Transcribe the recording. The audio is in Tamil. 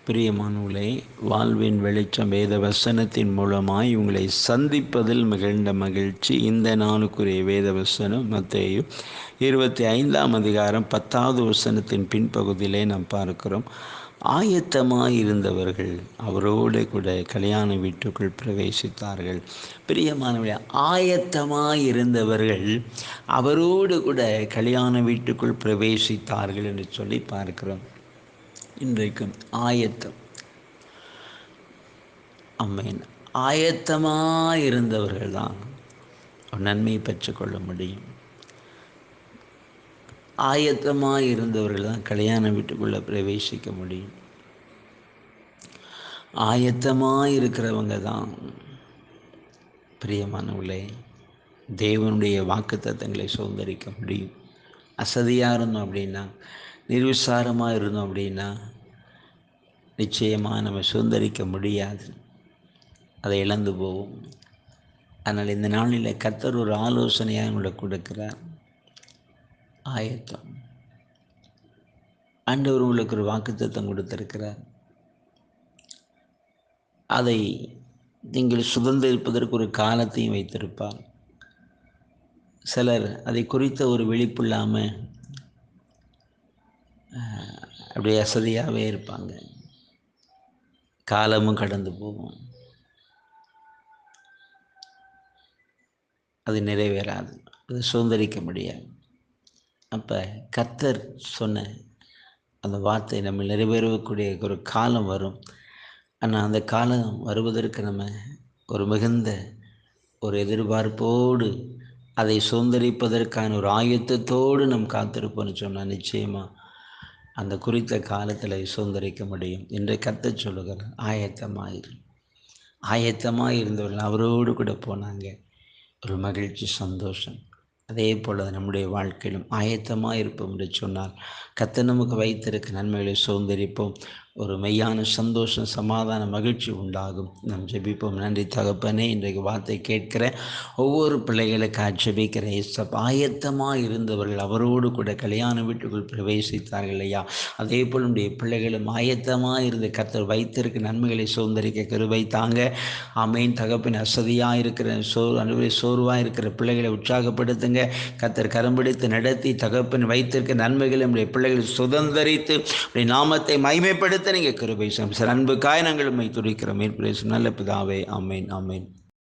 பிரியமானவர்களே, வாழ்வின் வெளிச்சம் வேத வசனத்தின் மூலமாய் உங்களை சந்திப்பதில் மிகுந்த மகிழ்ச்சி. இந்த நாளுக்குரிய வேத வசனம் மத்தேயு 25ஆம் அதிகாரம் 10வது வசனத்தின் பின்பகுதியிலே நாம் பார்க்கிறோம். ஆயத்தமாயிருந்தவர்கள் அவரோடு கூட கல்யாண வீட்டுக்குள் பிரவேசித்தார்கள். பிரியமானவர்களே, ஆயத்தமாயிருந்தவர்கள் அவரோடு கூட கல்யாண வீட்டுக்குள் பிரவேசித்தார்கள் என்று சொல்லி பார்க்கிறோம். இன்றைக்கும் ஆயத்தம், அம்மேன், ஆயத்தமாயிருந்தவர்கள் தான் நன்மையை பெற்றுக்கொள்ள முடியும். ஆயத்தமாயிருந்தவர்கள் தான் கல்யாண வீட்டுக்குள்ளே பிரவேசிக்க முடியும். ஆயத்தமாயிருக்கிறவங்க தான் பிரியமானவர்களே தேவனுடைய வாக்குத்தத்தங்களை சுதந்திரிக்க முடியும். அசதியாக இருந்தோம் அப்படின்னா, நிர்விசாரமாக இருந்தோம் அப்படின்னா நிச்சயமாக நம்ம சுதந்திரிக்க முடியாது, அதை இழந்து போவோம். அதனால் இந்த நாளில் கர்த்தர் ஒரு ஆலோசனையாக உங்களுக்கு கொடுக்கிறார். ஆயத்தம். ஆண்டவர் உங்களுக்கு ஒரு வாக்குத்தத்தம் கொடுத்திருக்கிறார். அதை நீங்கள் சுதந்திரிப்பதற்கு ஒரு காலத்தையும் வைத்திருப்பார். சிலர் அதை குறித்த ஒரு விழிப்பு இல்லாமல் அப்படியே அசதியாகவே இருப்பாங்க. காலமும் கடந்து போகும், அது நிறைவேறாது, அது சுதந்திரிக்க முடியாது. அப்போ கர்த்தர் சொன்ன அந்த வார்த்தை நம்ம நிறைவேறக்கூடிய ஒரு காலம் வரும். ஆனால் அந்த காலம் வருவதற்கு நம்ம ஒரு மிகுந்த ஒரு எதிர்பார்ப்போடு அதை சுதந்திரிப்பதற்கான ஒரு ஆயத்தத்தோடு நம் காத்திருப்போம்னு சொன்னால் நிச்சயமாக அந்த குறித்த காலத்தில் சுதந்திரிக்க முடியும் என்று கர்த்தர் சொல்லுகிறார். ஆயத்தமாக இருந்தவர்கள் அவரோடு கூட போனாங்க. ஒரு மகிழ்ச்சி, சந்தோஷம். அதே போல் நம்முடைய வாழ்க்கையிலும் ஆயத்தமாக இருப்போம் என்று சொன்னால் கர்த்தர் நமக்கு வைத்திருக்க நன்மைகளை சுதந்திரிப்போம். ஒரு மெய்யான சந்தோஷம், சமாதான மகிழ்ச்சி உண்டாகும். நாம் ஜெபிப்போம். நன்றி தகப்பனே, இன்றைக்கு வார்த்தை கேட்கிற ஒவ்வொரு பிள்ளைகளுக்காக ஜெபிக்கிற இயேசப்பா. ஆயத்தமாக இருந்தவர்கள் அவரோடு கூட கல்யாண வீட்டுக்குள் பிரவேசித்தார்கள் ஐயா. அதே போல் நம்முடைய பிள்ளைகளும் ஆயத்தமாக இருந்த கர்த்தர் வைத்திருக்க நன்மைகளை சுதந்திரிக்க கிருபை தாங்க. ஆமென் தகப்பன். அசதியாக இருக்கிற சோர்வாக இருக்கிற பிள்ளைகளை உற்சாகப்படுத்துங்க. கர்த்தர் கரம் பிடித்து நடத்தி தகப்பன் வைத்திருக்க நன்மைகளை நம்முடைய பிள்ளைகளை சுதந்திரித்து நாமத்தை மகிமைப்படுத்த நீங்கள் கிருபை செய்யும். அன்புக்காய் நாங்கள் உம்மை துதிக்கிறோம். நல்ல பிதாவே, ஆமென், ஆமென்.